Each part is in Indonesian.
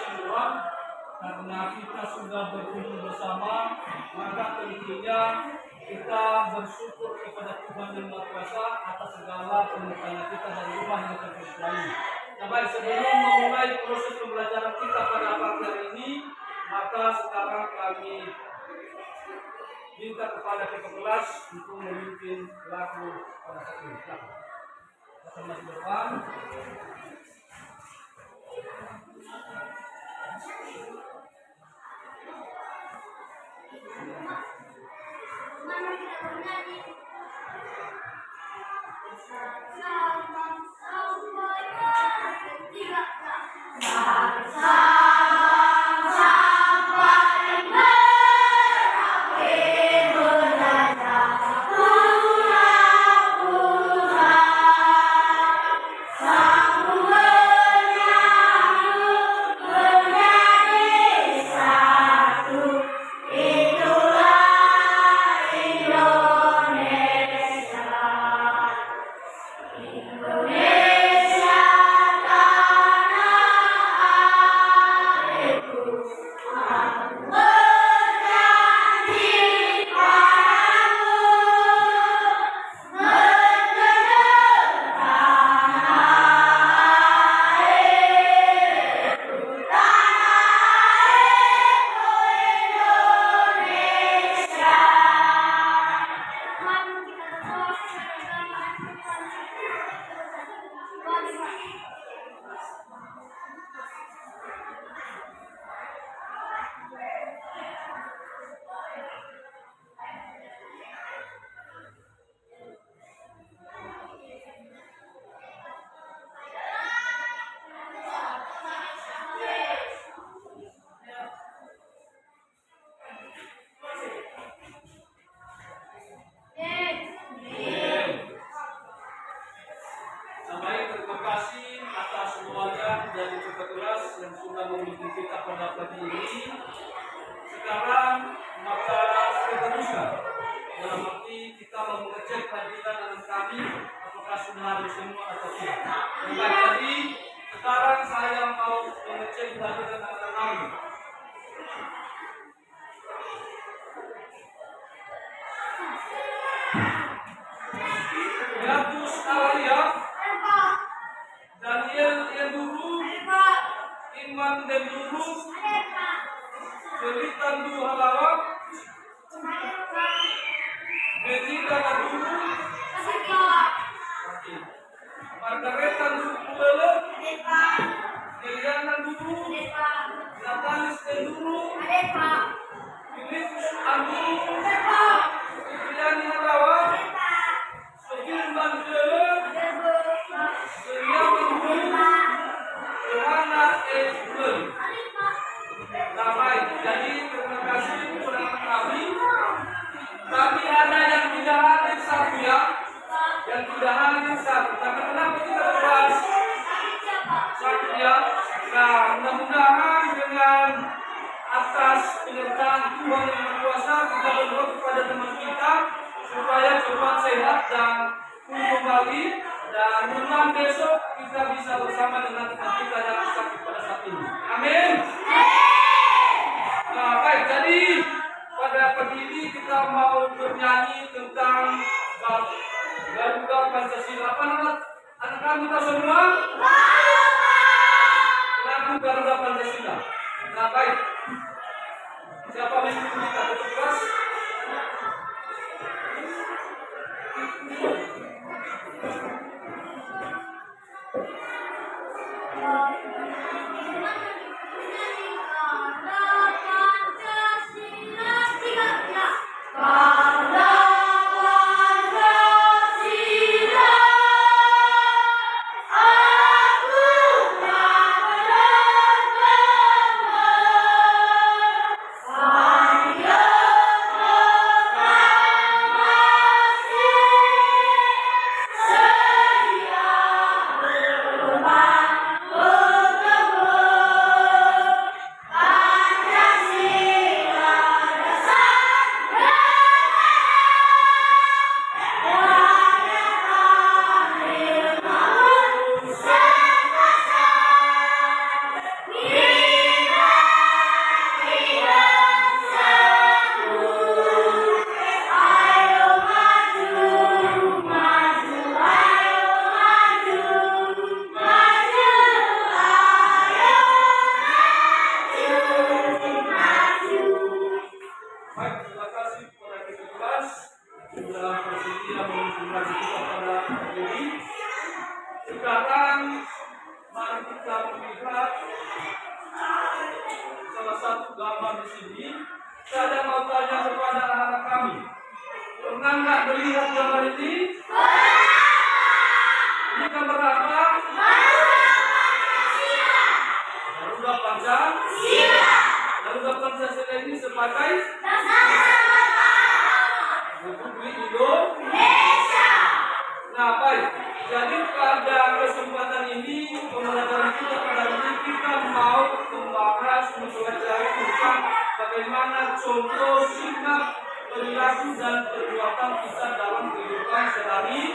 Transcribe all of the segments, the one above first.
keseluruhan. Karena kita sudah berkumpul bersama, maka tentunya kita bersyukur kepada Tuhan Yang Maha Kuasa atas segala pemberkatan kita dan rumah yang terkait. Nah, baik, sebelum memulai proses pembelajaran kita pada pagi hari ini, maka sekarang kami minta kepada ketua kelas untuk memimpin lagu pada saat ini. Kita masuk depan. Yang sudah memimpin kita pada pagi ini. Sekarang maka seterusnya dalam arti kita mau mengecek kehadiran anak kami apakah sudah harus semua atau tidak. Jadi sekarang saya mau mengecek kehadiran anak kami. Yatus Alia, Daniel Yenduru, Iman Denduru, Jelitan Du Halawak, Benita Naduru, Margareta Duru, Eliana Duru, Natalis Denduru, Filipus Anduru, Ibrani Halawak, Sofir Bandele, Seria Manduru, Yohana Edwin. Nah, baik, jadi terima kasih kepada kami. Kami ada yang tidak hadir satu ya, yang tidak hadir satu. Karena kenapa kita bahas satu ya? Nah, mudah-mudahan dengan atas penyertaan Tuhan Yang Maha Kuasa kita berdoa kepada teman kita supaya cepat sehat dan pulih kembali. Dan mudah besok kita bisa bersama dengan teman kita yang sakit pada saat ini. Amin. Nah, baik, jadi pada pagi ini kita mau bernyanyi tentang Garuda Pancasila. Apa nama anak kami kita semua? Lagu Garuda Pancasila. Nah, baik. Siapa memimpin kita? Ketua satu gambar di sini. Saya mau tanya kepada anak-anak kami, pernah nggak melihat gambar ini? Ini gambar apa? Garuda Pancasila. Garuda Pancasila ini sebagai Republik Indonesia. Nah, baik. Jadi pada kesempatan ini pembelajaran kita pada hari ini kita mau membahas mempelajari tentang bagaimana contoh sikap, perilaku dan perbuatan kita dalam kehidupan sehari-hari.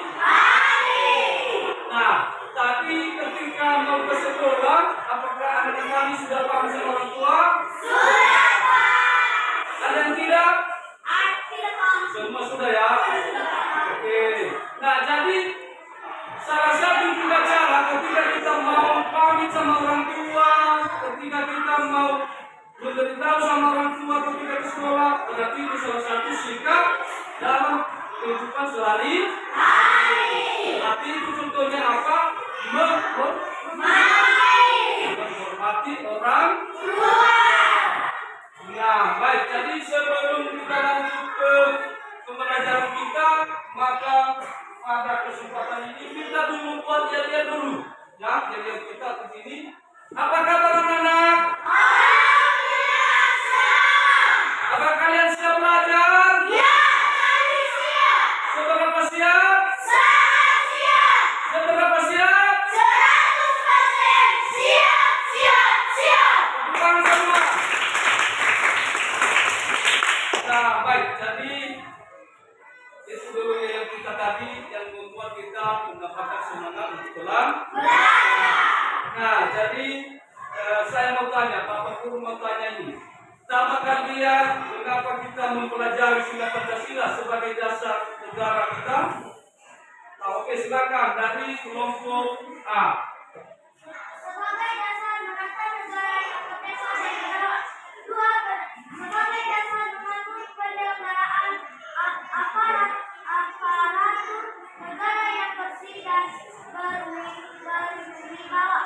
Nah, tadi ketika mau ke sekolah, apakah anak-anak kami sudah paham sama orang tua? Sudah. Ada yang tidak? Tidak paham. Semua sudah ya? Oke. Nah, jadi salah satu juga cara ketika kita mau pamit sama orang tua, ketika kita mau memberitahu sama orang tua ketika ke sekolah, berarti itu salah satu sikap dalam kehidupan sehari-hari. Tapi itu contohnya apa? Menghormati orang tua. Nah, baik. Jadi sebelum kita lanjut ke pembelajaran kita, maka pada kesempatan ini kita dulu buat yel-yel dulu. Ya, yel-yel kita begini. Apa kabar anak-anak? Apa kalian siap belajar? Ya, kami siap. Seberapa siap? Sangat siap. Seberapa siap? 100% siap. Bukan semua. Nah, baik. Jadi itu dulu yang kita tadi yang membuat kita mendapatkan semangat untuk belajar. Nah, jadi saya mau tanya, Bapak Guru mau tanya ini. Sama kalian, mengapa kita mempelajari sila Pancasila sebagai dasar negara kita? Nah, oke, silakan dari kelompok A. Sebagai dasar menata negara yang merdeka dan berdaulat. Sebagai dasar mengatur penyelenggaraan aparatur negara yang bersih dan berwibawa,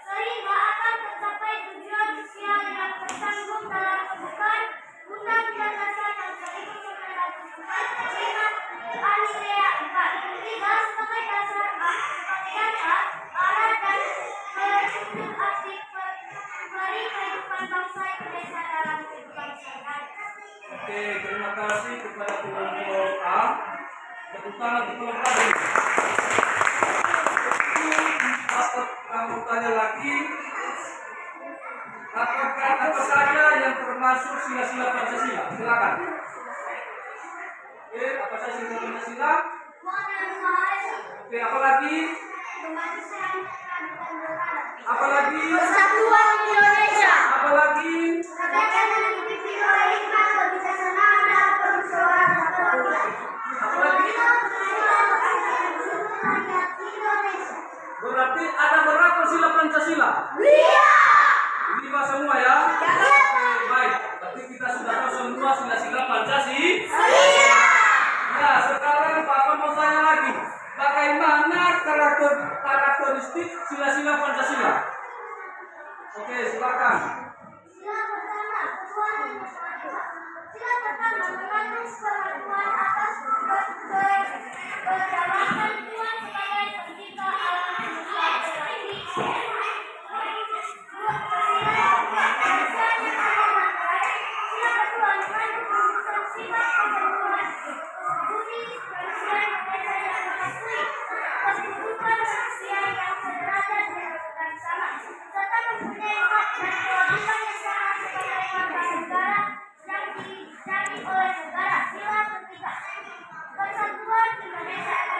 sehingga akan tercapai tujuan sosial yang tercantum dalam pembukaan Undang-Undang Dasar 1945 Alifea 4. 3. Sebagai dasar arah dan wujud aktif beri kehidupan bangsa Indonesia dalam kehidupan sehari-hari. Oke, terima kasih kepada kelompok A. Tepuk tangan untuk kelompok B. Dapat kamu tanya lagi, apakah apa saja yang termasuk sila-sila Pancasila? Silakan. Oke, apa saja sila Pancasila? Oke, apa lagi? Apa lagi? Persatuan Indonesia. Apa lagi? Kebijakan yang dipimpin oleh hikmat, kebijaksanaan dan permusyawaratan mufakat. Apa lagi? Indonesia. Berarti ada berapa sila Pancasila? 5 semua ya? Oke, baik. Berarti kita sudah tahu semua sila-sila Pancasila. Nah, sekarang Bapak mau tanya lagi. Bagaimana karakteristik sila-sila Pancasila? Oke, silakan. Sila pertama, ketuhanan yang Maha Esa. Sila pertama mengandung pengakuan atas kedaulatan Tuhan sebagai pencipta alam manusia. Sila kedua mengandung urusan sifat keseluruhan budi manusia Indonesia yang mengakui kedudukan manusia yang sederajat dan sama, serta mempunyai hak dan kewajiban yang sama sebagai warga negara yang dijamin oleh negara. Sila ketiga, persatuan Indonesia.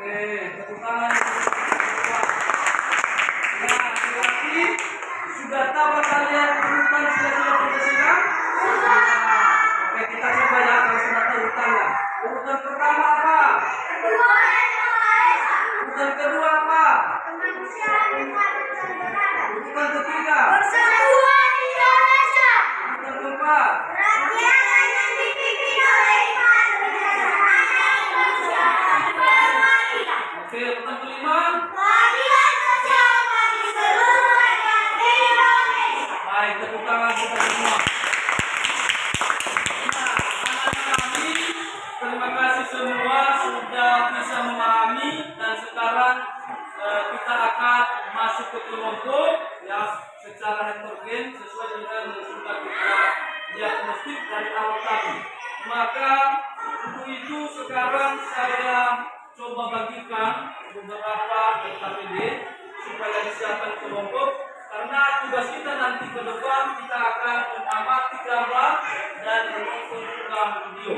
Oke, tepuk tangan untuk semua. Nah, berarti sudah tahu kalian urutan sila-sila Pancasila? Nah, oke, kita coba ya kalau sudah tahu urutannya. Urutan pertama apa? Kedua, Urutan kedua apa? kemanusiaan yang adil dan beradab. Urutan ketiga? Persatuan Indonesia. Urutan keempat? Rakyat yang dipimpin oleh iman, kebijaksanaan, kemanusiaan, dan keadilan. Oke, urutan kelima? Keadilan sosial bagi seluruh rakyat Indonesia. Baik, tepuk tangan kita semua. Nah, anak-anak kami, terima kasih semua sudah bisa memahami dan sekarang kita akan masuk ke kelompok ya secara heterogen sesuai dengan yang sudah kita diagnostik dari awal tadi. Maka untuk itu sekarang saya coba bagikan beberapa KPD supaya disiapkan kelompok karena tugas kita nanti ke depan kita akan mengamati gambar dan menonton juga video.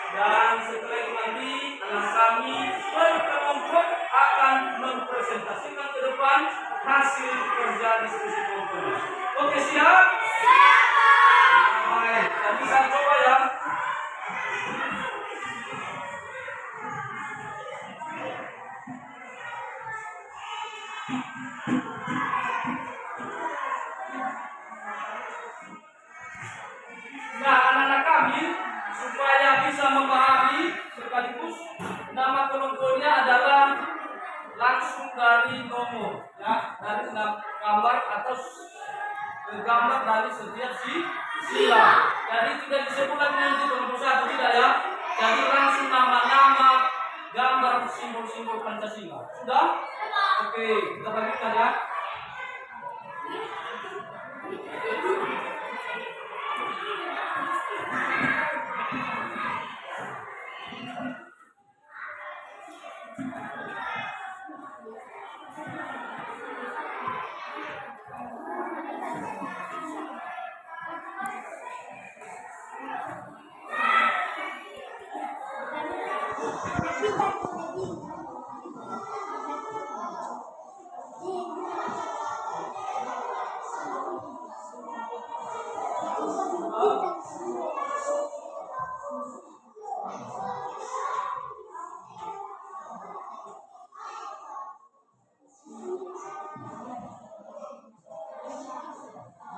Dan setelah itu nanti anak kami per kelompok akan mempresentasikan ke depan hasil kerja diskusi kelompoknya. Oke, siap? Baik, kita bisa coba ya. Nah, anak-anak kami supaya bisa memahami sekaligus nama kelompoknya adalah langsung dari nomor ya, dari gambar atau gambar dari setiap sila. Jadi tidak disebut lagi nanti kelompok satu tidak ya. Jadi langsung nama-nama gambar simbol-simbol Pancasila. Sudah? Oke, kita bagikan ya.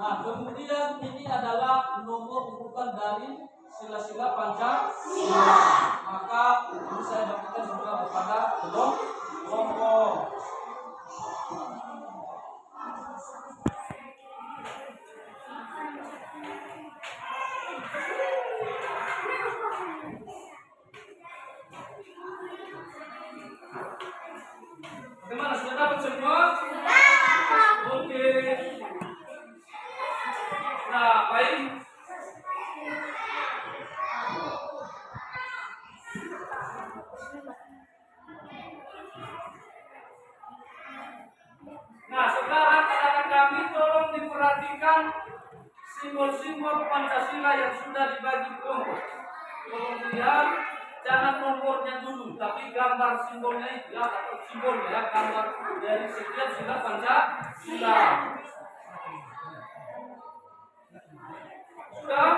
Nah, kemudian ini adalah nomor urutan dari sila-sila Pancasila. Maka ini saya bagikan juga kepada kelompok. Bagaimana, sudah dapat semua? Oke. Nah, baik. Nah, sekarang anak kami tolong diperhatikan simbol-simbol Pancasila yang sudah dibagi kelompok. Tolong lihat, jangan nomornya dulu, tapi gambar simbolnya itu ya, atau simbolnya ya, gambar dari setiap sila Pancasila. Sudah?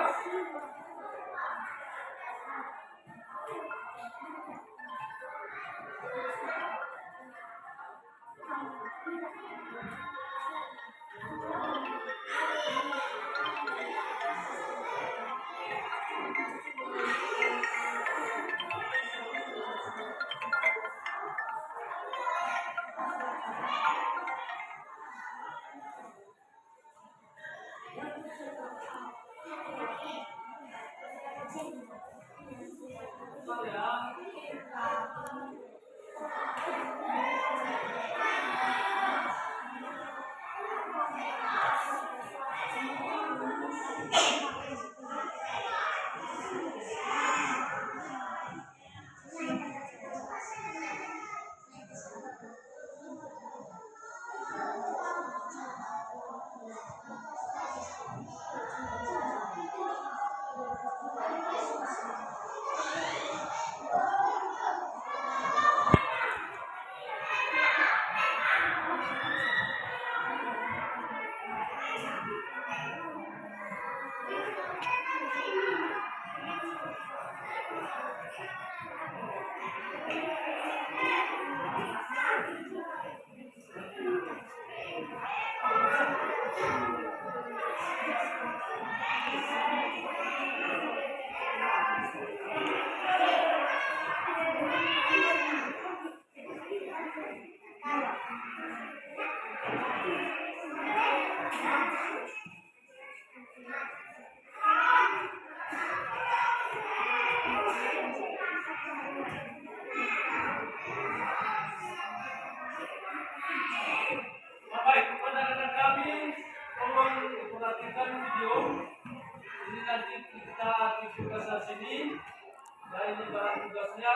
Ya, ini barang tugasnya.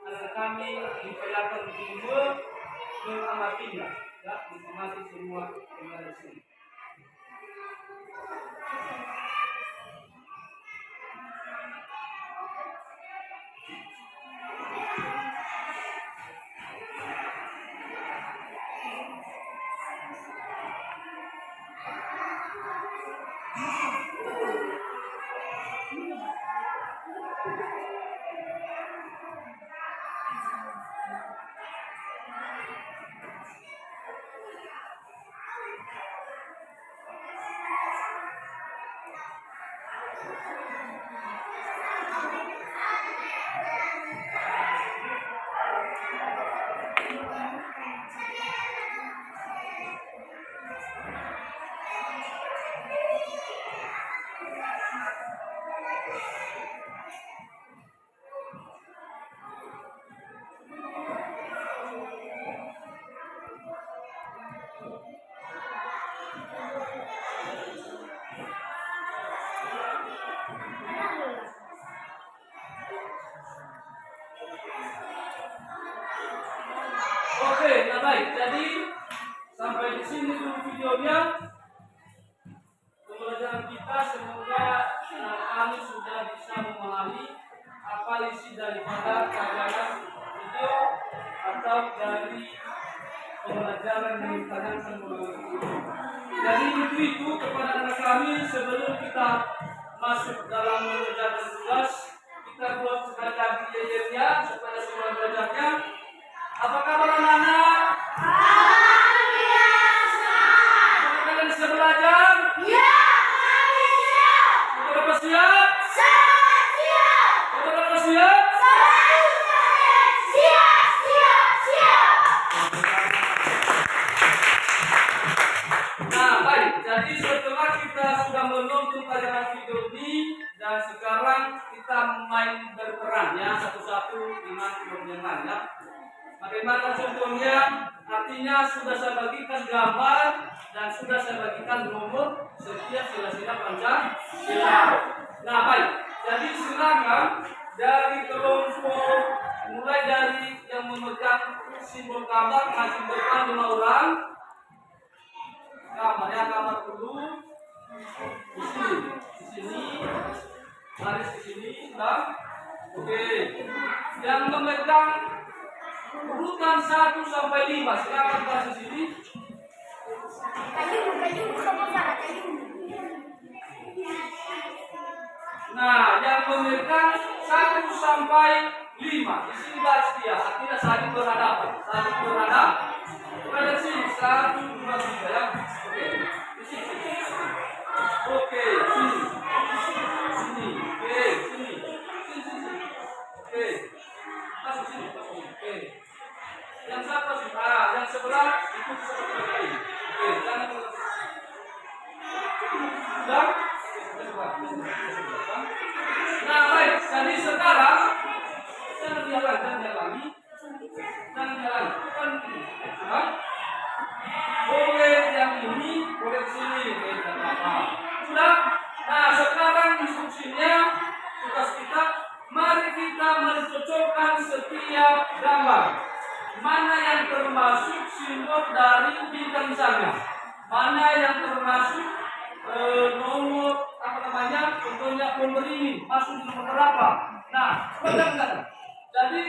Anak kami diperlakukan untuk mengamatinya, ya, mengamati semua yang di sini. Oke, nah baik. Jadi sampai di sini dulu videonya. Pembelajaran kita semoga kami sudah bisa memahami apa isi daripada tayangan video atau dari pembelajaran yang ditanyakan melalui video. Jadi itu kepada anak kami sebelum kita masuk dalam mengerjakan tugas, kita buat sekali lagi yeyernya supaya semua belajarnya. Apa kabar anak-anak? Apakah kalian bisa belajar? Ya, kami siap. Berapa siap? Sangat siap. Berapa siap? Selalu siap, siap, siap. Nah, baik. Jadi setelah kita sudah menonton tayangan video ini dan sekarang kita main berperan ya satu-satu dengan kelompok ya. Bagaimana contohnya? Artinya sudah saya bagikan gambar dan sudah saya bagikan nomor setiap sila-sila Pancasila. Nah, baik. Jadi silakan dari kelompok mulai dari yang memegang simbol kamar masing depan 5 orang. Kamar dulu di sini, baris di sini, dan oke. Yang memegang urutan 1 sampai 5, silakan baris di sini. Kayu, kamu sana kayu. Nah, yang memegang 1 sampai 5, di sini baris dia, artinya saling berhadapan, Pada sini 1, 2, 3 ya. Oke, di sini. Oke, sini. Oke, sini. Oke. Masuk sini. Oke. Yang siapa sih? Yang sebelah ikut seperti ini. Oke, jangan sudah. Nah, baik. Jadi sekarang jangan jalan. Boleh yang ini, boleh sini, tidak apa-apa. Sudah. Nah, sekarang instruksinya tugas kita, mari kita mencocokkan setiap gambar. Mana yang termasuk simbol dari bintang sana? Mana yang termasuk nomor contohnya pemberi ini masuk di nomor berapa? Nah, benar. Jadi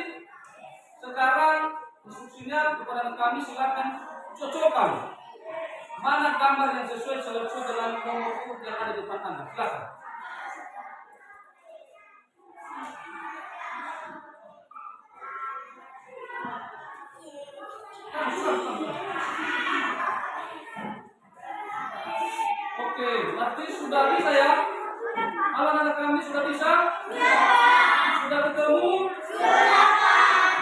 sekarang instruksinya kepada kami silakan cocokkan mana gambar yang sesuai dengan nomor urut yang ada di depan Anda. Silakan. Oke, berarti sudah bisa ya? Anak-anak kami sudah bisa? Sudah ketemu?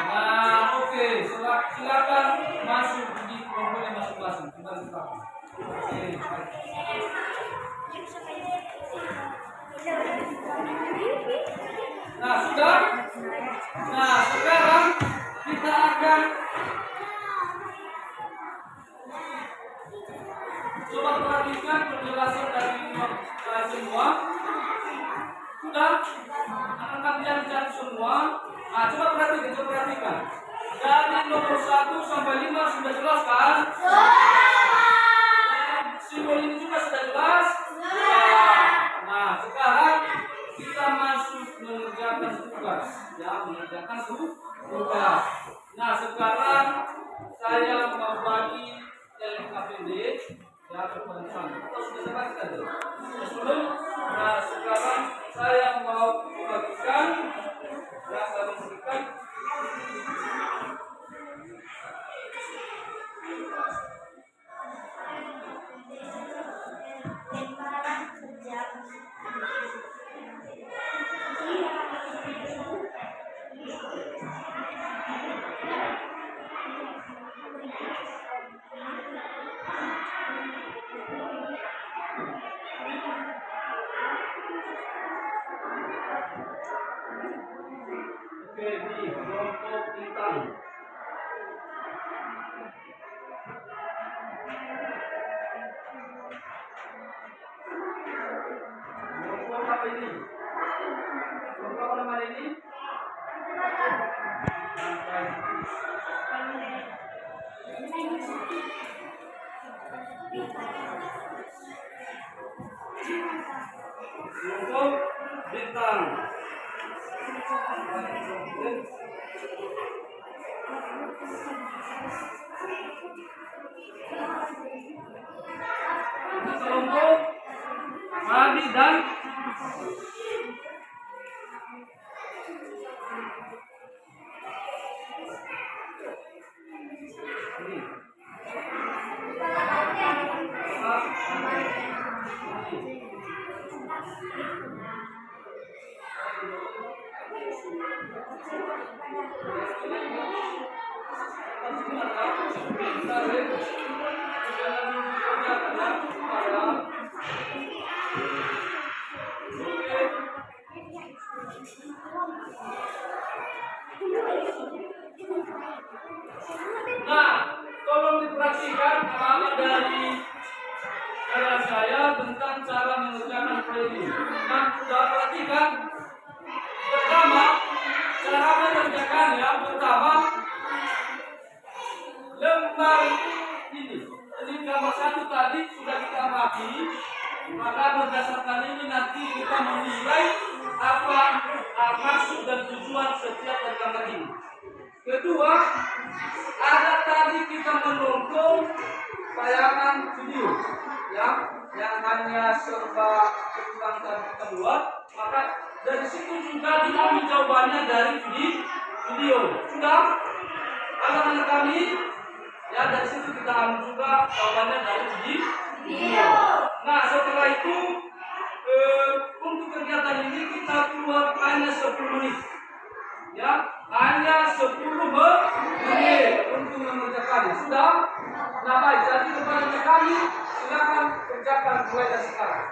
Nah, oke, silakan masuk di kelompoknya masing-masing. Kita lihat. Oke, baik. Nah, sudah? Nah, sekarang kita akan coba perhatikan penjelasan dari semua. Sudah? Akan kalian cari semua. semua. Nah, coba perhatikan. Dari nomor 1 sampai 5 sudah jelas kan? Simbol ini juga sudah jelas? Nah, sekarang kita masuk mengerjakan tugas. Ya, mengerjakan tugas. Nah, sekarang saya membagi LKPD ya kepada sama. Atau sudah saya tadi? Sebelum. Nah, sekarang saya mau membagikan ya, saya memberikan di kelompok bintang. Kelompok apa ini? Kelompok apa namanya ini? Kelompok bintang. Ini kelompok Adi dan nah, tolong diperhatikan apa dari saya tentang cara mengerjakan proyek ini. Nah, sudah perhatikan. Pertama, cara mengerjakan yang pertama lembar ini. Jadi gambar 1 tadi sudah kita bagi, maka berdasarkan ini nanti kita menilai apa maksud dan tujuan setiap dari gambar ini. Kedua, ada tadi kita menonton tayangan video yang hanya serba kurang dan kita buat, maka dari situ juga diambil jawabannya dari video. Sudah? Anak-anak kami, ya dari situ kita ambil juga jawabannya dari video. Nah, setelah itu untuk kegiatan ini kita keluar hanya 10 menit. Ya, hanya 10 menit untuk mengerjakannya. Sudah? Nah, baik. Jadi kepada kami silakan kerjakan mulai dari sekarang.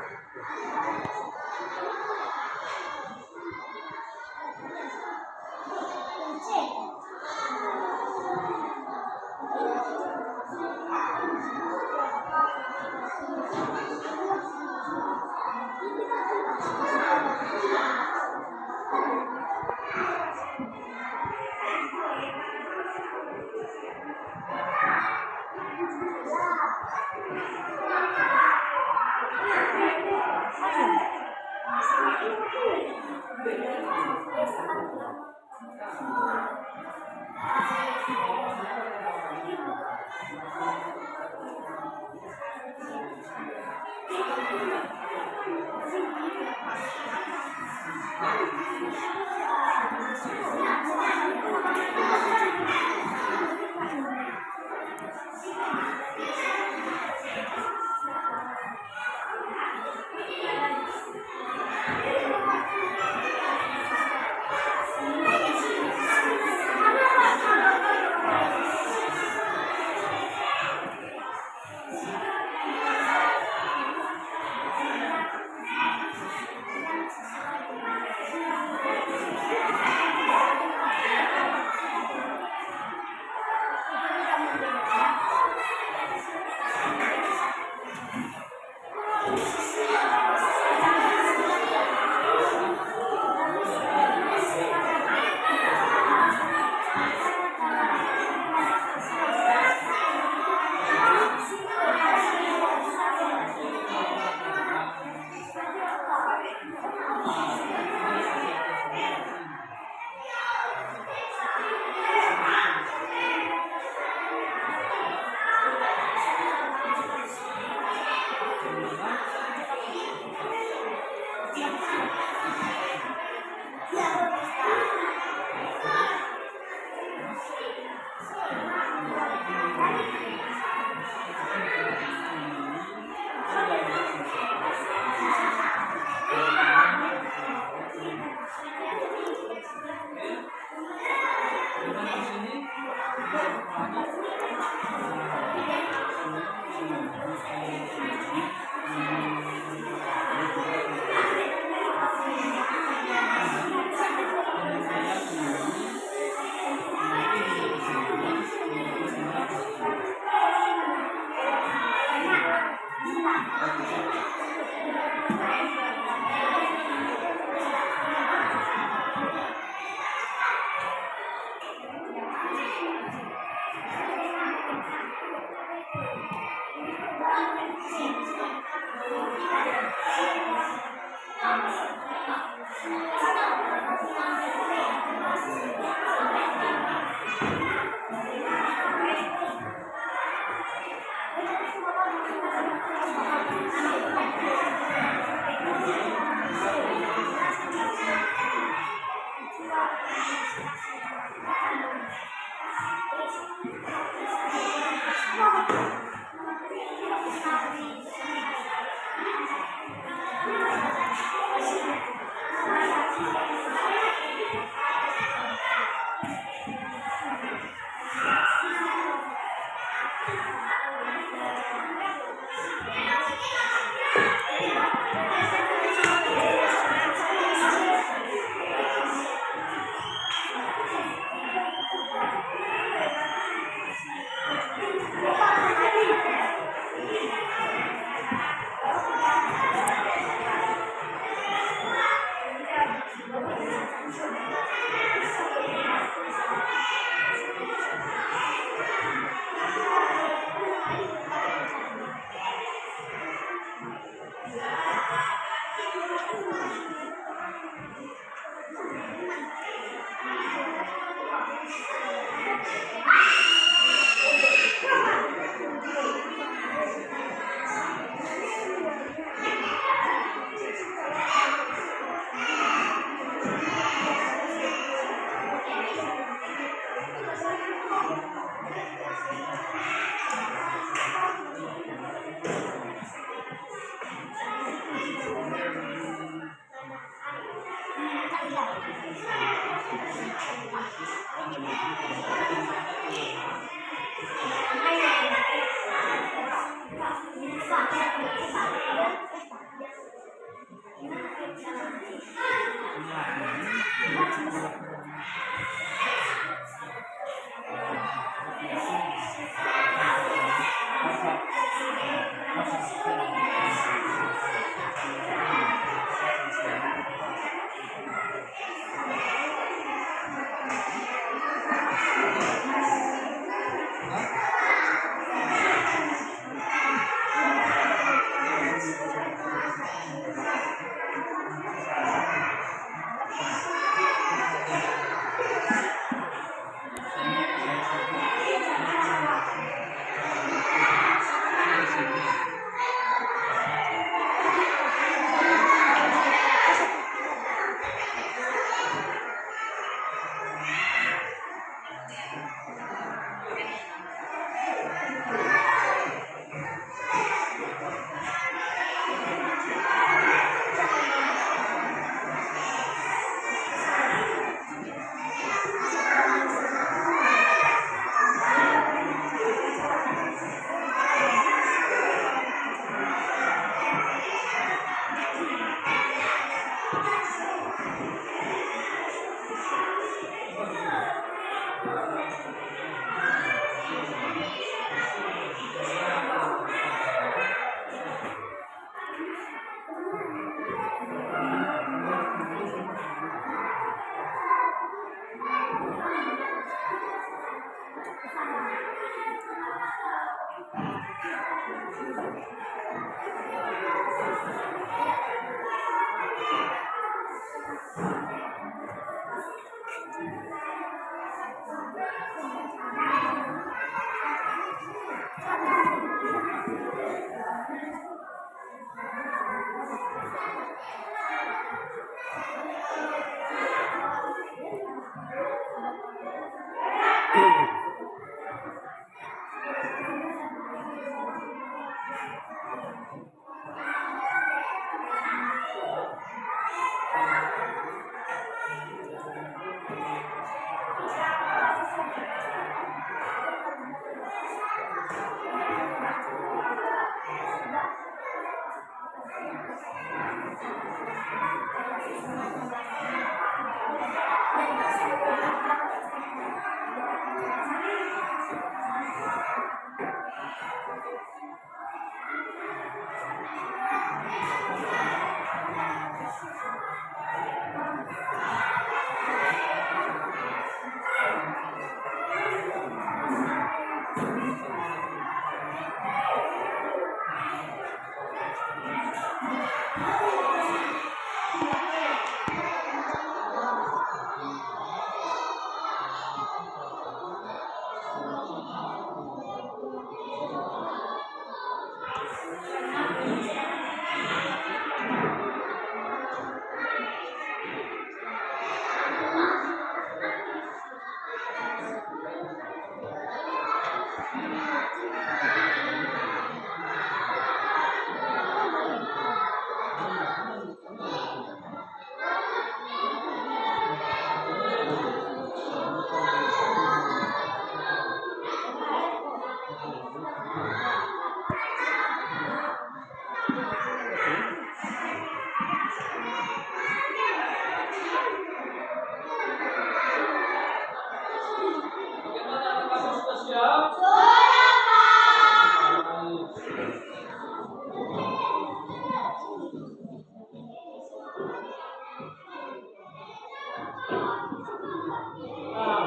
Nah,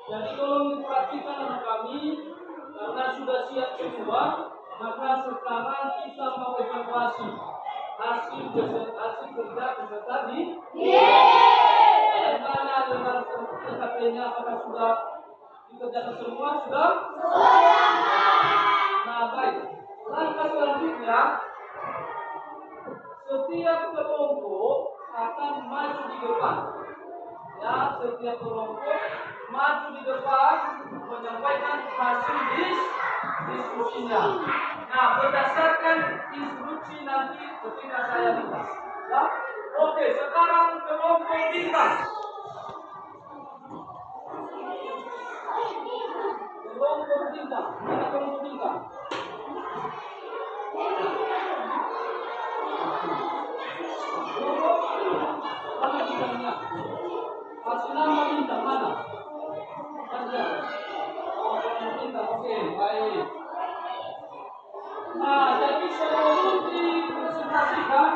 jadi tolong diperhatikan anak kami, karena sudah siap semua, maka sekarang kita mau evaluasi hasil kerja peserta di mana dengan TKP-nya, apakah sudah dikerjakan semua? Sudah? Nah, baik. Langkah selanjutnya, setiap kelompok akan maju di depan. Ya, setiap kelompok maju di depan menyampaikan hasil diskusinya. Nah, berdasarkan instruksi nanti ketika saya minta. Ya, oke. Sekarang kelompok bintang. Kelompok bintang. Mana kelompok bintang? Kelompok mana bintangnya? Kasih nama bintang mana? Ada. Oh, kelompok bintang. Oke, baik. Nah, jadi sebelum dipresentasikan,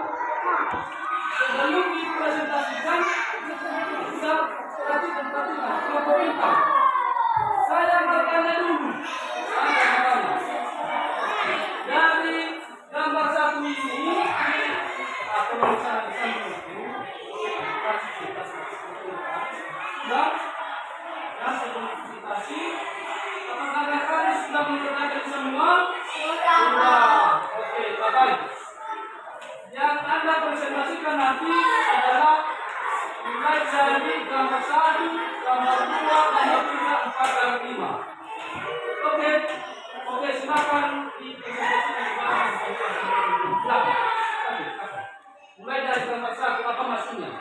kita perhatikan kelompok bintang. Saya bertanya dulu. Dari gambar satu ini, atau misalnya sudah, ya sebelum presentasi, apakah kalian sudah mengerjakan semua? Sudah. Oke, baik. Yang Anda presentasikan nanti adalah mulai dari gambar 1, gambar 2, gambar 3, 4, dan 5. Oke, silakan dipresentasikan di belakang. Mulai dari gambar 1, apa maksudnya?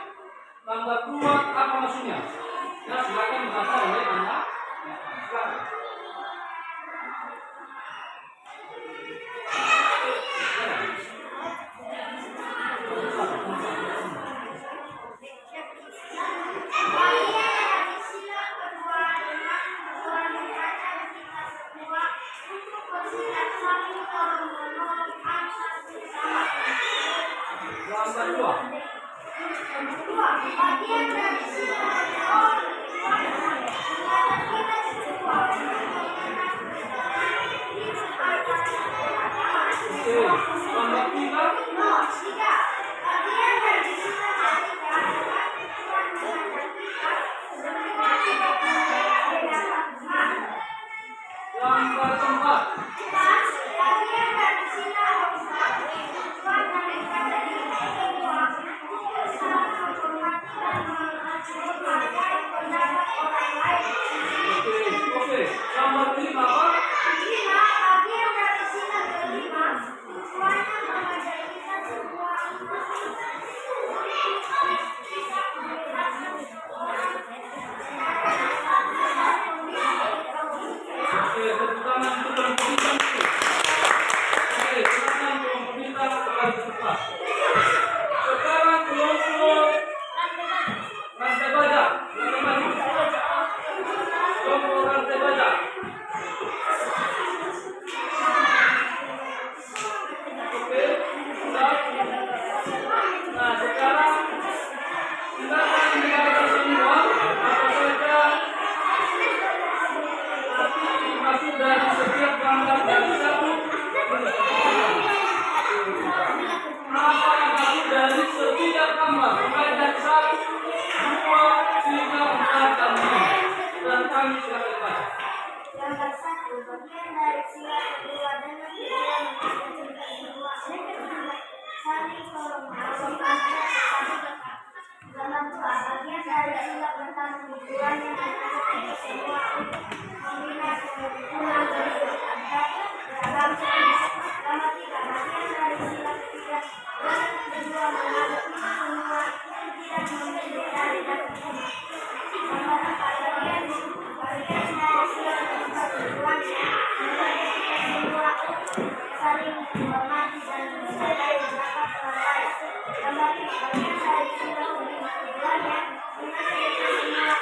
Gambar 2, apa maksudnya? Ya, silakan dibaca oleh Anda. Silakan. Gambar 2. Bagian dari Gambar 3. Gambar 4. Oke. Gambar 5 apa? Oke, tepuk tangan untuk kelompok bintang itu. Oke, silakan kelompok bintang kembali ke tempat. Sekarang kelompok rantai baja. Kelompok rantai baja. Oke, sudah. Nah, sekarang silakan mendengarkan semua apa saja arti maksud dari setiap gambar dari satu. Apa yang maksud dari setiap gambar mulai dari 1, 2, 3, 4, dan 5. Dan kami silakan baca. Gambar 1, bagian dari sila kedua dengan tujuan mencapai kedua saling tolong menolong antara satu dekat. Gambar 2, bagian dari sila pertama tujuannya mencapai kedua untuk membina kerukunan dari dalam satu. Gambar 3, bagian dari sila ketiga dengan tujuan menghadapi semua yang tidak memiliki dari dalam umat. Gambar 4, bagian dari sila keempat tujuannya menjadi kedua saling menghormati dan mencintai zakat orang lain. Gambar 5, bagian dari sila kelima tujuannya menjadi semua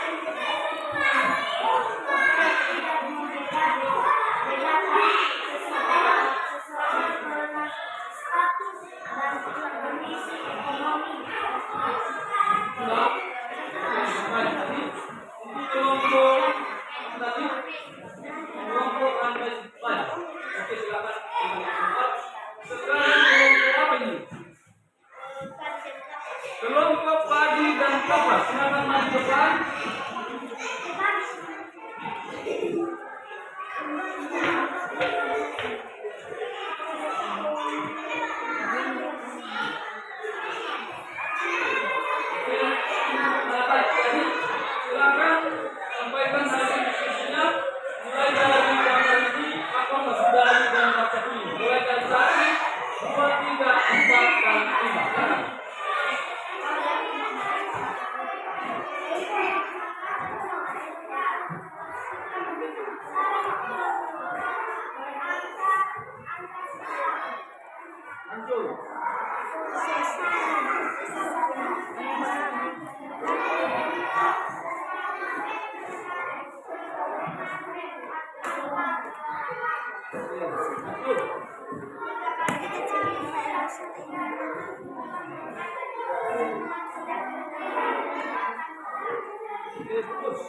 Oke, terus.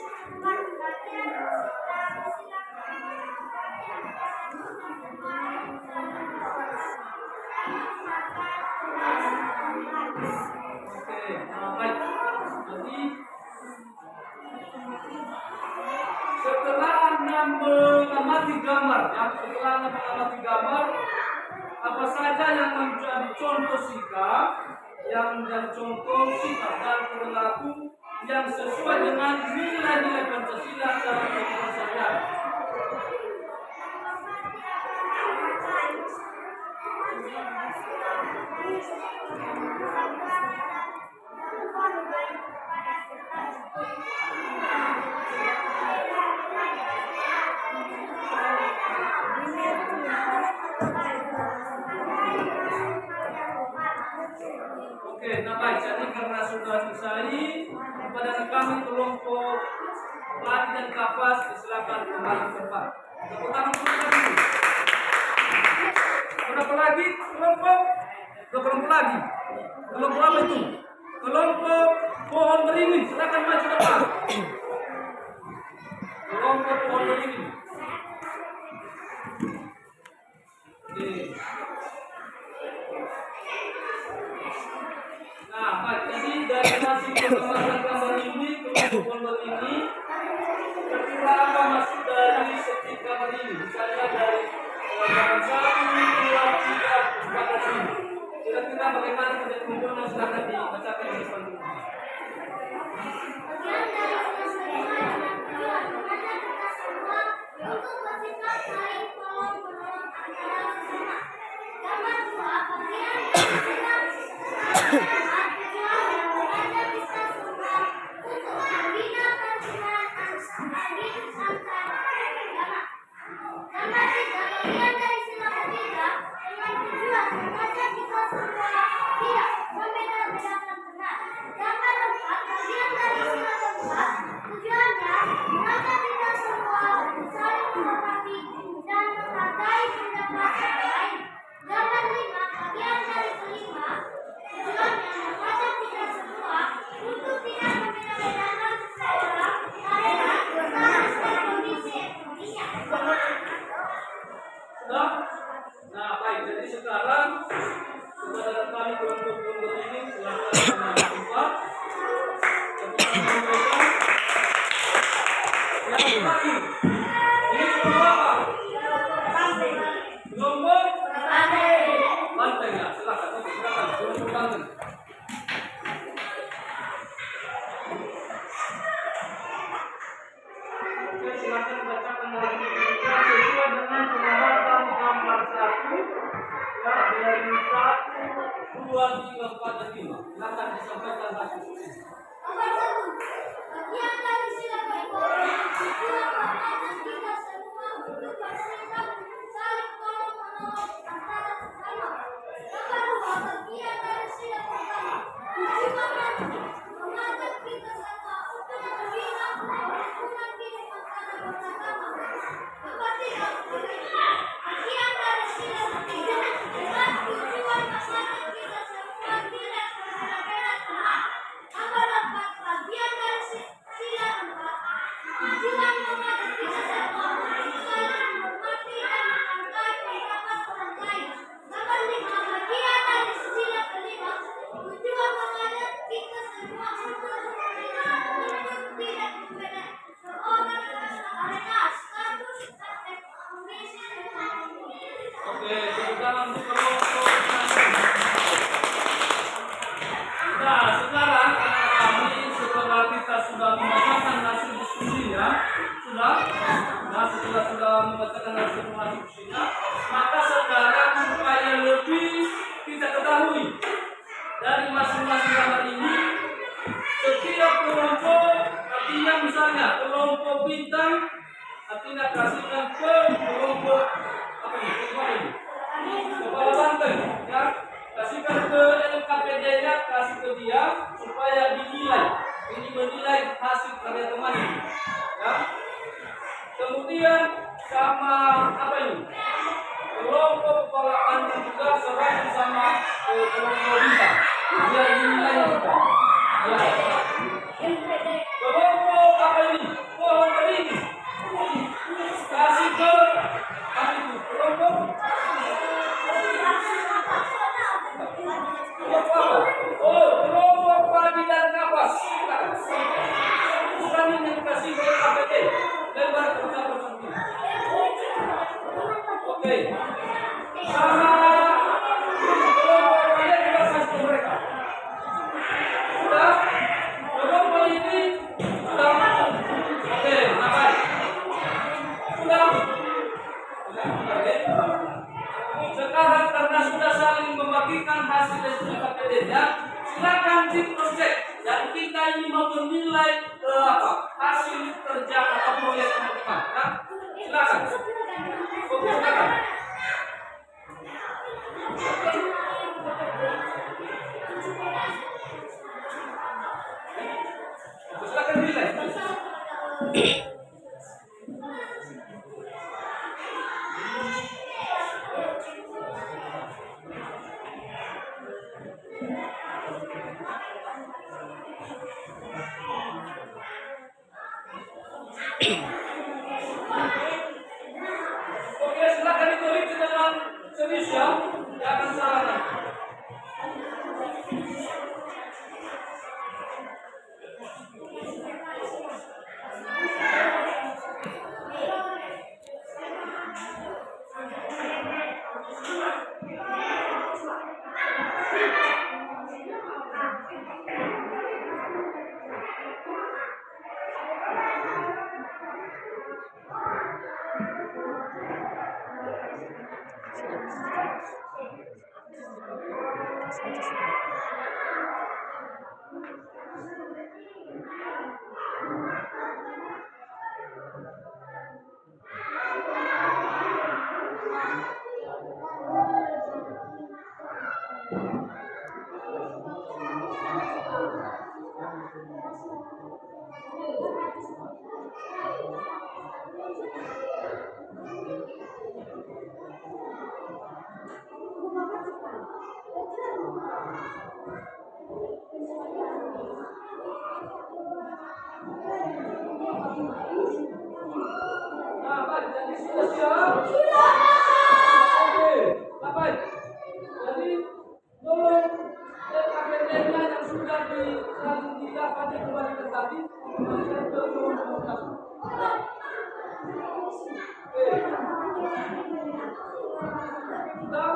Oke, baik. Jadi setelah Anda mengamati gambar, apa saja yang menjadi contoh sikap, dan perilaku yang sesuai dengan nilai-nilai Pancasila dalam kehidupan sehari-hari. Oke, nah baik, jadi karena sudah selesai, kepada kami kelompok Pelati dan Kapas, silakan kembali ke tempat. Tepuk tangan lagi. Berapa lagi kelompok? Kelompok lagi. Kelompok apa itu? Kelompok pohon beringin, silakan maju depan. Kelompok pohon beringin. Oke. Nah, Pak, jadi dari hasil pengamatan gambar ini, kelompok gambar ini, kira apa masuk dari setiap gambar ini? Misalnya dari gambar 1, 2, 3, 4, dan 5. Kira-kira bagaimana penjelasan silakan dibacakan di depan dulu. Bagian dari kesenian dan tujuan mengajak kita semua untuk bersikap saling tolong-menolong antara sesama. Gambar 2, bagian dari sikap tujuan yang mengajak kita semua untuk membina persaudaraan antar agama. Gambar 3, bagian dari sila ketiga dengan tujuan mengajak kita semua tidak membeda-bedakan benar. Gambar 4, bagian dari sila keempat, tujuannya mengajak kita semua saling menghormati dan menghargai pendapat orang lain. Gambar 5, bagian dari kelima, tujuannya mengajak kita semua untuk tidak membeda-bedakan seseorang karena status dan kondisi ekonominya. Sudah? Nah, baik. Jadi sekarang kepada kami kelompok ini silakan kembali ke tempat. Yang lagi, ini kelompok apa? Kelompok Banteng ya, silakan. Oke, silakan. Kelompok Banteng. Oke, silakan bacakan lagi. Sesuai dengan pengamatan gambar 1, ya, dari 1, 2, 3, 4, dan 5. Silakan disampaikan hasil. Nomor 1, bagian dari sila keempat, tujuan mengajak kita semua untuk bersikap saling tolong-menolong antara sesama. Nomor 2, bagian dari sila pertama, tujuan mengajak kita semua untuk membina kerukunan hidup antara beragama. Nomor 3, bagian dari sila ketiga, dengan tujuan mengajak kita semua tidak berbeda-beda. Nomor 4, bagian dari sila 4, tujuan mengajak kita semua untuk saling menghormati dan menghargai pendapat orang lain. Nomor 5, bagian dari sila kelima, tujuan mengajak kita semua untuk tidak berbeda seorang karena status dan kondisi ekonomi. Oke, tepuk tangan untuk kelompok Banteng. Nah, sekarang kami setelah kita sudah membacakan hasil diskusinya, setelah sudah membacakan hasil diskusinya, maka sekarang supaya lebih kita ketahui dari masing-masing gambar ini, setiap kelompok, artinya misalnya kelompok bintang, artinya kasihkan ke kelompok apa ini? Kepala Banteng, ya. Kasihkan ke LKPD-nya, kasih ke dia supaya dinilai. Ini menilai hasil karya teman ini. Ya. Kemudian sama apa ini? Kelompok kepala Banteng juga serahkan sama kelompok bintang. Dia dinilai juga. Ya. Kelompok yang dikasih oleh KPD lembar kerja tersebut. Oke. Sama kalian juga kasih ke mereka. Sudah? Belum poin ini sudah. Oke, naik. Sudah. Oke. Sekarang karena sudah saling membagikan hasil dari KPD-nya, silakan di-cross-check. Dan kita ini mau menilai hasil kerja atau proyek teman-teman. Ya? Silakan. Oke, silakan. Silakan nilai. Oke, silakan ditulis dengan serius ya. Jangan salah nanti. Nah, baik, jadi sudah siap? Oke, nah, baik. Jadi tolong KPD-nya yang sudah didapat dikembalikan tadi kembalikan ke ruang komunikasi. Oke. Sudah?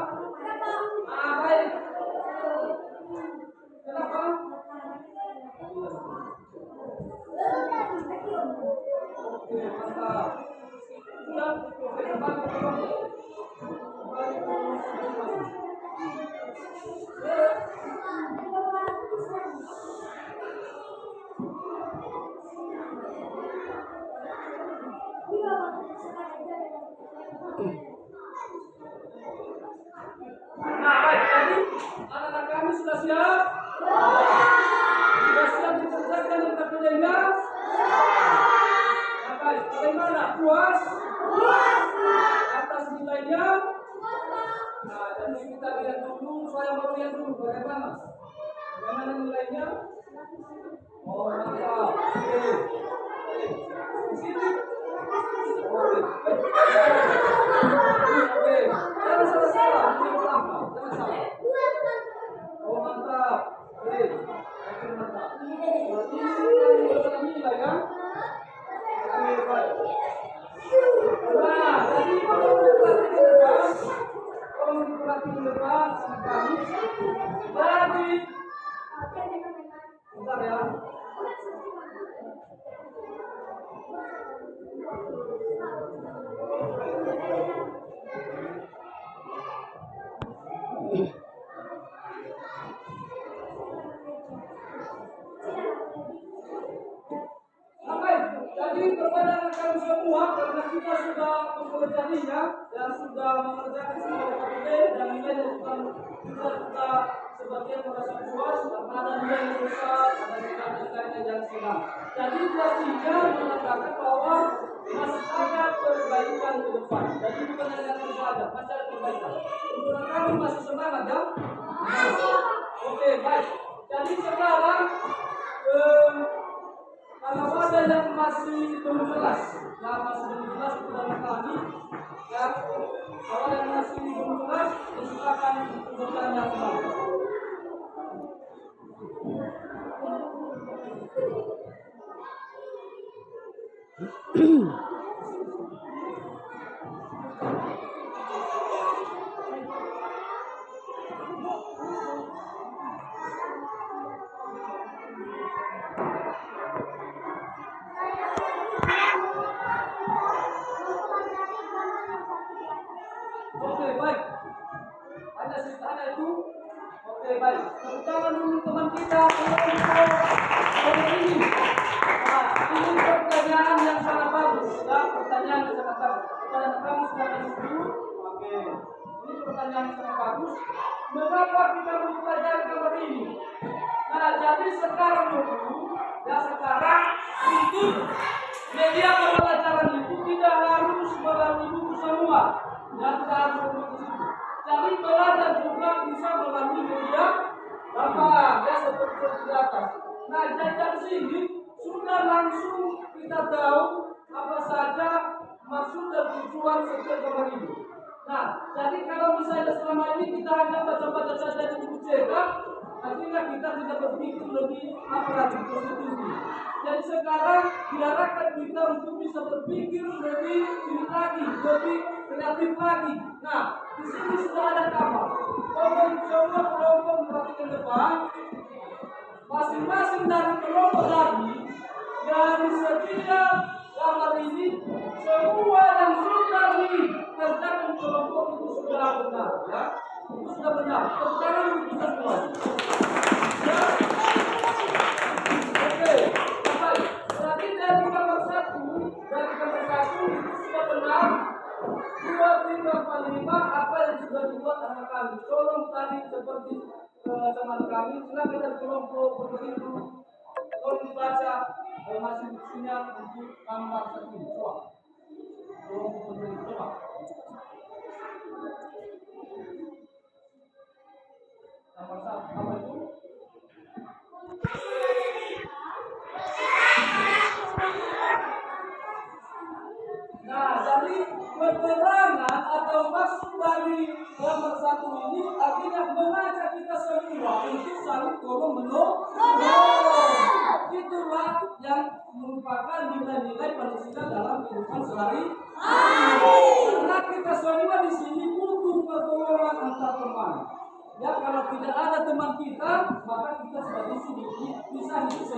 Nah, baik. Kenapa? Oke, mantap. Sudah? Oke, kembali ke ruang komunikasi. Nah, baik. Jadi anak-anak kami sudah siap? Sudah siap dikerjakan yang KPD-nya? Nah, baik. Bagaimana? Puas? Atas nilainya? Nah, jadi kita lihat dulu, saya mau lihat dulu bagaimana. Bagaimana nilainya? Oh, mantap. Oke. Di sini. Oke. Oke. Jangan salah-salah. Ini melangkah. Jangan salah. Oh, mantap. Oke. Oke, mantap. Berarti ini masalah nilai kan? Oke, baik. Nah, jadi kalau diperhatikan ke depan sama kami. Jadi, bentar ya. Jadi kepada rekan semua, karena kita sudah mempelajarinya dan sudah mengerjakan semua KPD dan nilainya kita sebagian merasa puas karena ada nilai yang besar, ada nilai yang sedang. Jadi pastinya mengatakan bahwa masih ada perbaikan ke depan. Jadi bukan hanya saja, masih ada perbaikan. Untuk kami masih semangat ya? Oke, baik. Jadi sekarang kalau ada yang masih belum jelas, kepada kami, ya, kalau yang masih belum jelas, silakan bertanya kembali. Oke, baik. Ada sisanya itu. Oke, baik. Tepuk tangan dulu teman kita untuk hari ini. Nah, ini pertanyaan yang sangat bagus. Ya, pertanyaan yang sangat bagus. Kepada kamu silakan dulu. Oke. Ini pertanyaan yang sangat bagus. Mengapa kita mempelajari gambar ini? Nah, jadi sekarang dulu, ya sekarang itu media pembelajaran itu tidak harus melalui buku semua. Dan tidak harus melalui buku. Jadi belajar juga bisa melalui media gambar, ya seperti di atas. Nah, dari sini sudah langsung kita tahu apa saja maksud dan tujuan setiap gambar ini. Nah, jadi kalau misalnya selama ini kita hanya baca-baca saja di buku cetak, artinya kita tidak berpikir lebih apa lagi positif. Jadi sekarang diarahkan kita untuk bisa berpikir lebih sulit lagi, lebih kreatif lagi. Nah, di sini sudah ada gambar. Coba kelompok perhatikan depan. Masing-masing dari kelompok tadi dari setiap gambar ini semua yang sudah dikerjakan kelompok itu sudah benar, ya. Itu sudah benar. Sekarang kita semua. Ya. Oke, baik. Berarti dari gambar satu itu sudah benar. 2, 3, 4, 5 apa yang sudah dibuat anak kami. Tolong tadi seperti teman kami, silakan dari kelompok berberitu. Tolong dibaca masih bukunya untuk gambar satu ini. Coba. Kelompok berberitu, coba. Gambar satu, apa itu? Nah, jadi keterangan atau maksud dari gambar satu ini artinya mengajak kita semua untuk saling tolong menolong. Itulah yang merupakan nilai-nilai Pancasila dalam kehidupan sehari-hari. Karena kita semua di sini butuh pertolongan antar teman. Ya, kalau tidak ada teman kita, maka kita sebagai sendiri bisa hidup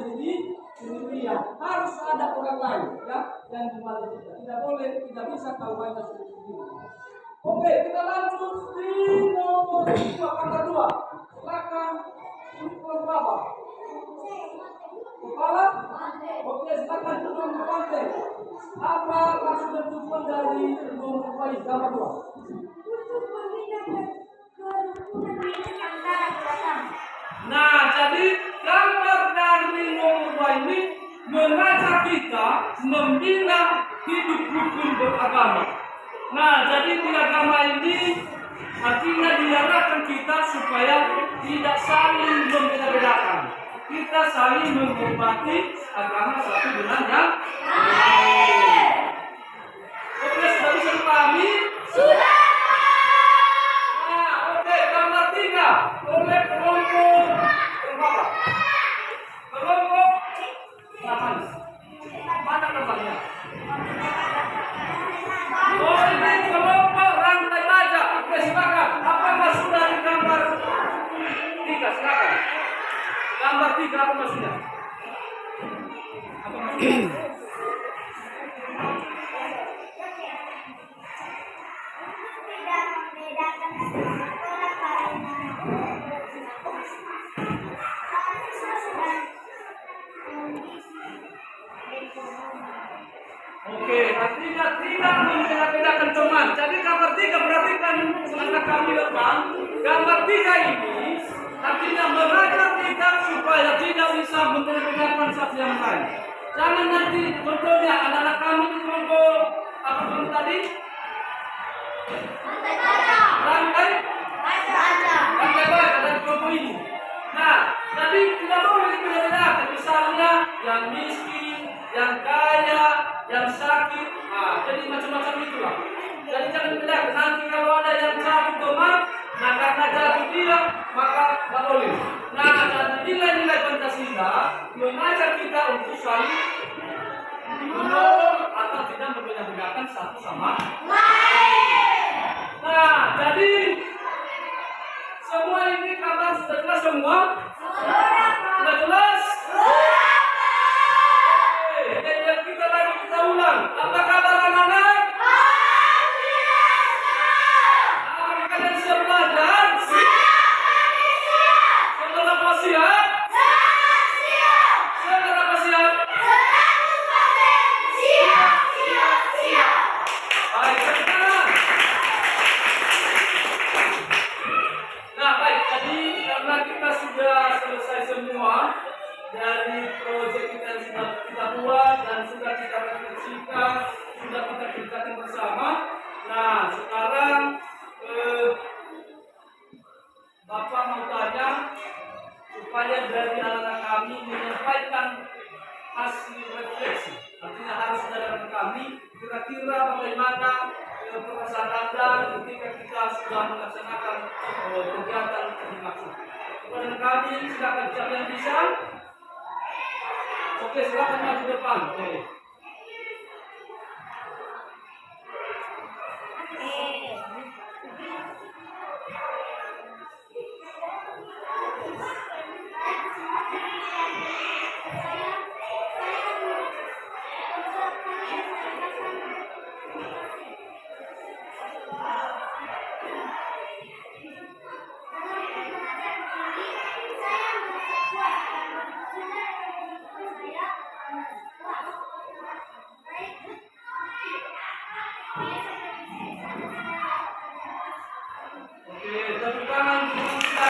sendirian. Harus ada orang lain, ya, yang membantu kita. Tidak boleh, tidak bisa kalau kita sendiri. Oke, kita lanjut di nomor 2, angka 2. Silakan untuk berapa? Kepala? Oke, silakan untuk pantai. Apa maksud dan tujuan dari nomor 2 gambar 2? Untuk membina kerukunan antara kelompok. Nah, jadi gambar dari nomor 2 ini mengajak kita membina hidup rukun beragama. Nah, jadi di agama ini artinya diarahkan kita supaya tidak saling membeda-bedakan. Kita saling menghormati agama satu dengan yang lain. Oke, sudah bisa dipahami? Sudah. Nah, oke, gambar 3 oleh kelompok berapa? Kelompok 8. Mana gambarnya? Oh, ini kelompok rantai baja. Oke, silakan. Apa maksud dari gambar 3? Silakan. Gambar 3 apa maksudnya? Apa maksudnya? Tidak membedakan orang karena Oke, artinya tidak membeda-bedakan teman. Jadi gambar 3 berarti kan anak kami depan. Gambar 3 ini artinya mengajak kita supaya tidak bisa membeda-bedakan satu yang lain. Jangan nanti contohnya anak-anak kami di kelompok apa kelompok tadi? Rantai baja dari kelompok ini. Nah, jadi tidak boleh dibeda-bedakan. Misalnya yang miskin, yang kaya, yang sakit. Nah, jadi macam-macam itulah. Jadi jangan bedakan. Nanti kalau ada yang jatuh teman, nah karena jatuh dia, maka tidak boleh. Nah, jadi nilai-nilai Pancasila mengajak kita untuk saling menolong menanyakan satu sama lain. Nah, jadi semua ini kata sudah jelas semua? Sudah jelas? Jadi kita lagi kita ulang. Apa kabar anak-anak? Apakah kalian siap belajar? Siap apa siap? Siap apa siap? Baik, sekarang. Nah, baik. Jadi karena kita sudah selesai semua dari proyek kita yang sudah kita buat dan sudah kita refleksikan, sudah kita kerjakan bersama. Nah, sekarang Bapak mau tanya supaya dari anak-anak kami menyampaikan hasil refleksi. Artinya harus dari kami kira-kira bagaimana perasaan Anda ketika kita sudah melaksanakan kegiatan dimaksud. Kepada kami silakan siapa yang bisa. Oke, silakan maju depan. Oke. Oke, tepuk tangan untuk kita.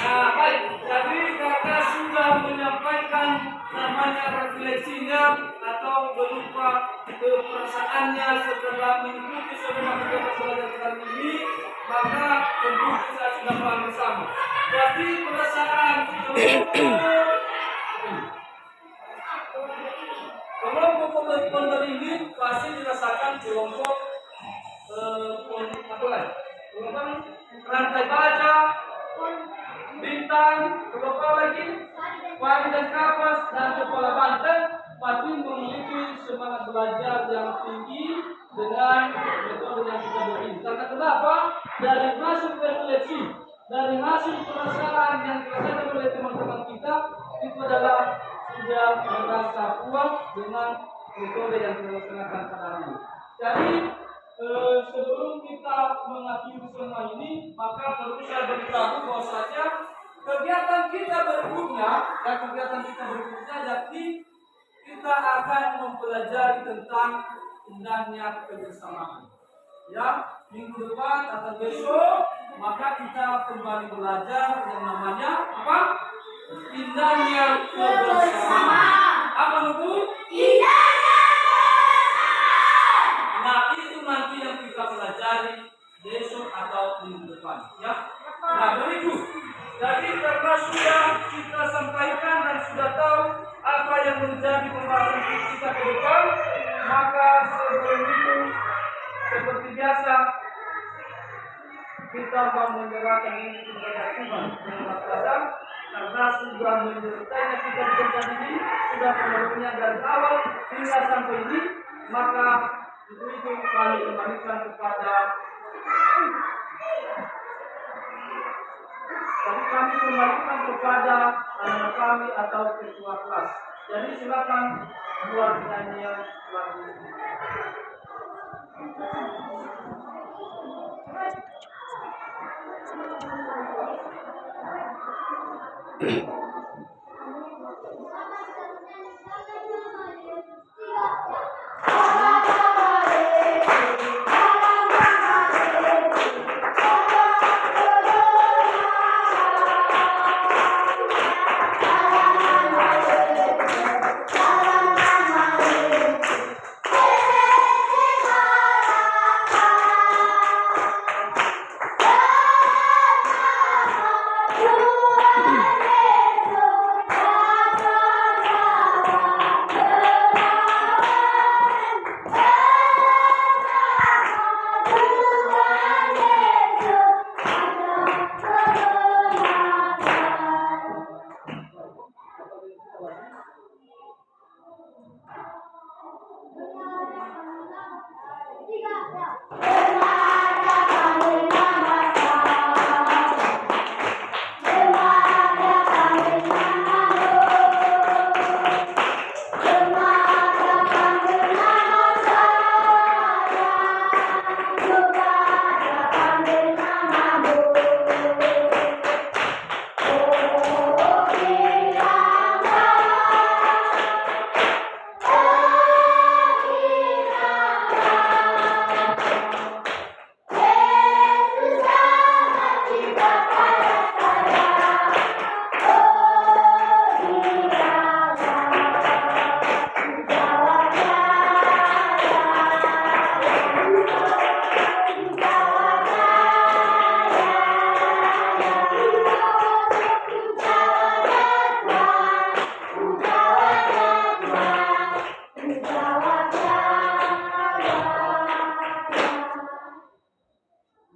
Nah, baik. Jadi kakak sudah menyampaikan namanya refleksinya atau berupa perasaannya setelah mengikuti semua kegiatan belajar ini, maka tentu kita sudah paham bersama. Jadi perasaan kelompok pembelajar ini pasti dirasakan kelompok apa lagi? Kelompok rantai baja, bintang, kelompok lagi, padi dan kapas dan kepala banteng pasti memiliki semangat belajar yang tinggi dengan metode yang kita beri. Karena kenapa? Dari hasil refleksi, dari hasil perasaan yang dirasakan oleh teman-teman kita itu adalah sudah merasa puas dengan metode yang kita laksanakan pada hari ini. Jadi sebelum kita mengakhiri semua ini, maka perlu saya beritahu bahwasanya kegiatan kita berikutnya yakni kita akan mempelajari tentang indahnya kebersamaan. Ya, minggu depan atau besok maka kita kembali belajar yang namanya apa? Indahnya kebersamaan. Apa itu? Indahnya kebersamaan. Nah, itu nanti yang kita pelajari besok atau minggu depan. Ya. Nah, berikut. Jadi karena sudah kita sampaikan dan sudah tahu apa yang menjadi pembahasan kita ke depan, maka sebelum itu seperti biasa kita mau menyerahkan ini kepada Tuhan yang Maha Kuasa karena sudah menyertainya kita di tempat ini, sudah menolongnya dari awal hingga sampai ini, maka itu kami kembalikan kepada anak kami atau ketua kelas. Jadi silakan buat nyanyian lagu.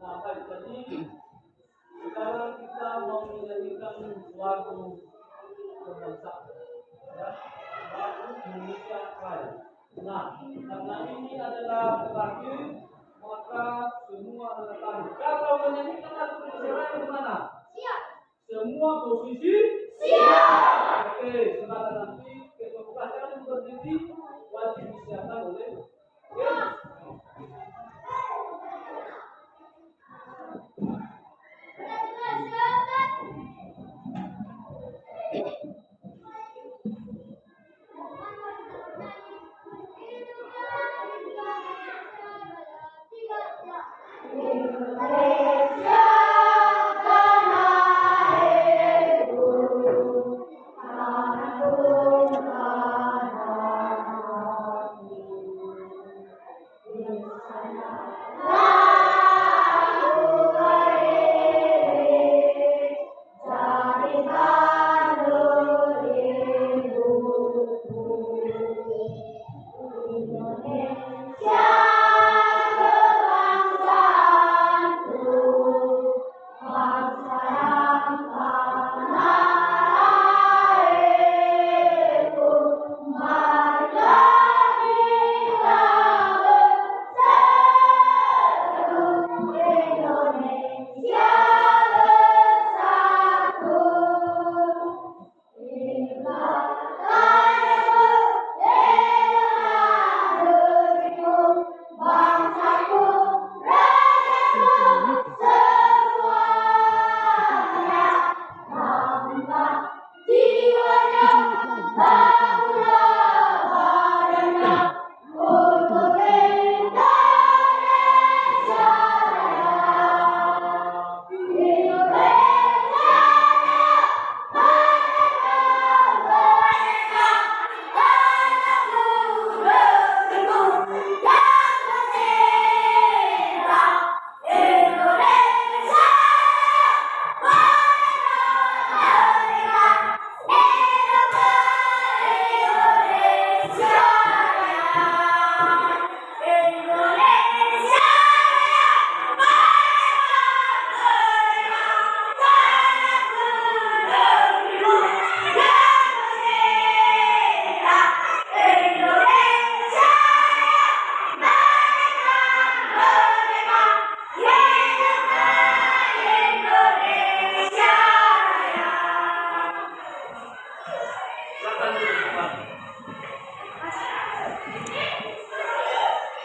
Nah, baik, jadi sekarang kita mau menyanyikan lagu kebangsaan, ya, lagu Indonesia Raya. Nah, karena ini adalah terakhir, maka semua rekan kalau menyanyikan lagu Indonesia Raya gimana? Siap. Semua posisi? Siap. Oke, silakan nanti ketua pelajaran berdiri wajib disiapkan oleh. Oke.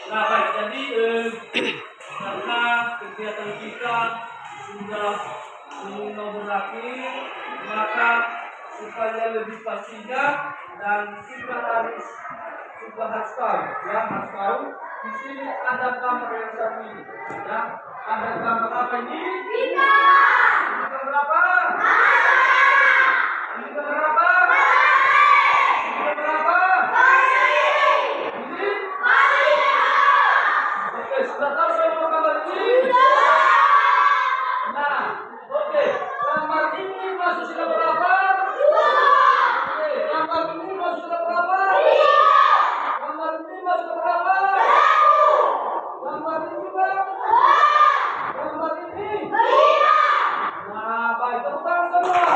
Nah, baik, jadi karena kegiatan kita sudah mau berakhir, maka supaya lebih pastinya dan kita harus tahu, ya, harus tahu di sini ada gambar yang satu ini, ya, ada gambar apa ini? Bintang. Ini gambar apa? Ini gambar apa? Ini gambar apa? Ini? Oke, sudah tahu semua gambar ini? Nah, oke, gambar ini masuk sudah berapa? Oke, gambar ini masuk sudah berapa? Gambar ini masuk berapa? Gambar ini juga? Gambar ini? Nah, baik, tepuk tangan semua.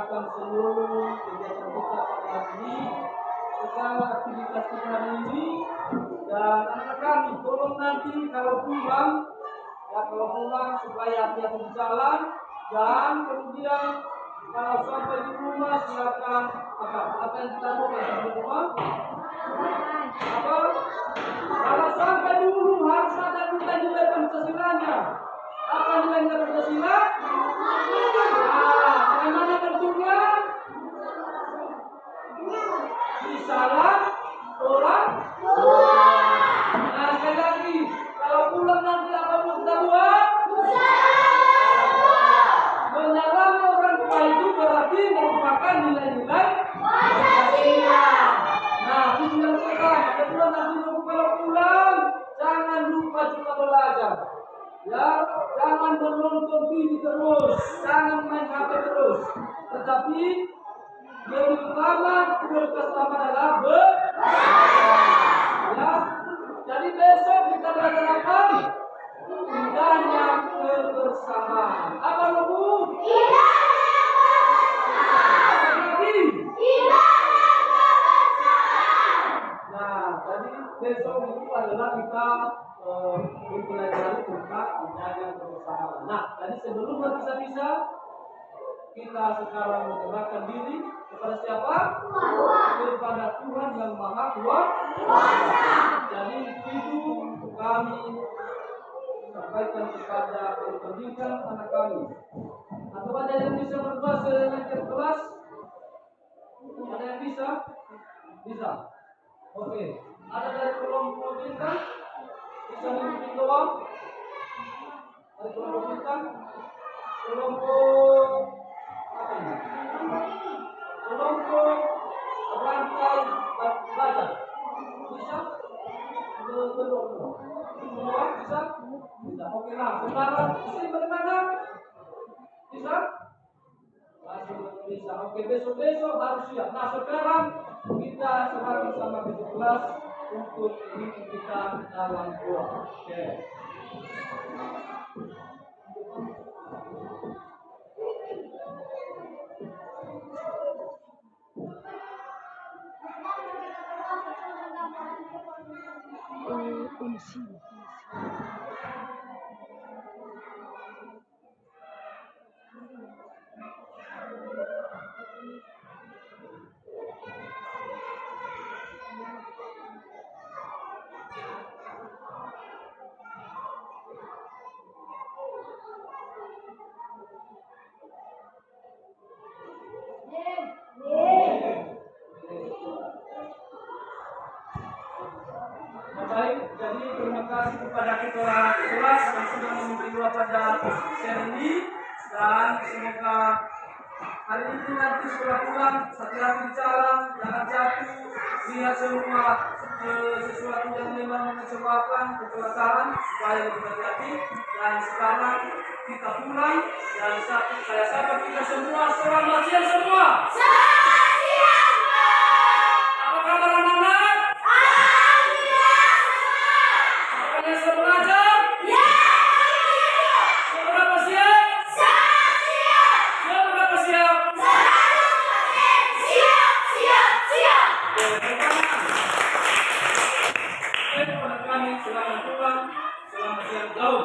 melaksanakan seluruh kegiatan kita pada hari ini, segala aktivitas kita hari ini. Dan anak kami tolong nanti kalau pulang, ya kalau pulang supaya hati-hati di jalan. Dan kemudian kalau sampai di rumah silakan apa yang kita mau di rumah? Apa? Kalau sampai dulu harus ada nilai Pancasilanya. Apa nilai Pancasila? Bagaimana bentuknya? Di salam orang. Nah, sekali lagi, kalau pulang nanti apa mau kita buat? Menyalami orang tua itu berarti merupakan nilai-nilai Pancasila. Nah, itu yang pertama. Kedua, nanti kalau pulang jangan lupa juga belajar. Ya, jangan menonton TV terus, jangan main HP terus. Tetapi lebih utama, prioritas utama adalah ya. Jadi besok kita belajar apa? Indahnya kebersamaan. Apa Bu? Nah, jadi besok itu adalah kita mempelajari tentang indahnya kebersamaan. Nah, jadi sebelum berpisah-pisah, kita sekarang menyerahkan diri kepada siapa? Kepada Tuhan yang Maha Kuasa. Jadi itu kami sampaikan kepada pendidikan anak kami. Atau ada yang bisa berbahasa dengan kelas? Ada yang bisa? Bisa. Oke. Ada dari kelompok bintang? Bisa memimpin doang? Dari kelompok bintang? Kelompok apa ini? Kelompok rantai baca. Bisa? Kedua. Semua bisa? Bisa. Oke lah. Sekarang istri bagaimana? Bisa? Masih bisa. Oke, besok harus siap. Nah, sekarang kita sama-sama di kelas untuk meeting kita dalam doa. Oke. Baik, jadi terima kasih kepada ketua kelas yang sudah memimpin pada seri ini, dan semoga hari ini nanti setelah pulang hati-hati di jalan, jangan jatuh, lihat semua sesuatu yang memang mengecewakan, kecelakaan, supaya lebih hati-hati. Dan sekarang kita pulang, dan saya sapa kita semua, selamat siang semua. Apa kabar anak-anak? Sudah belajar? Seberapa siap? Seberapa siap? Selamat pulang, selamat siang jauh.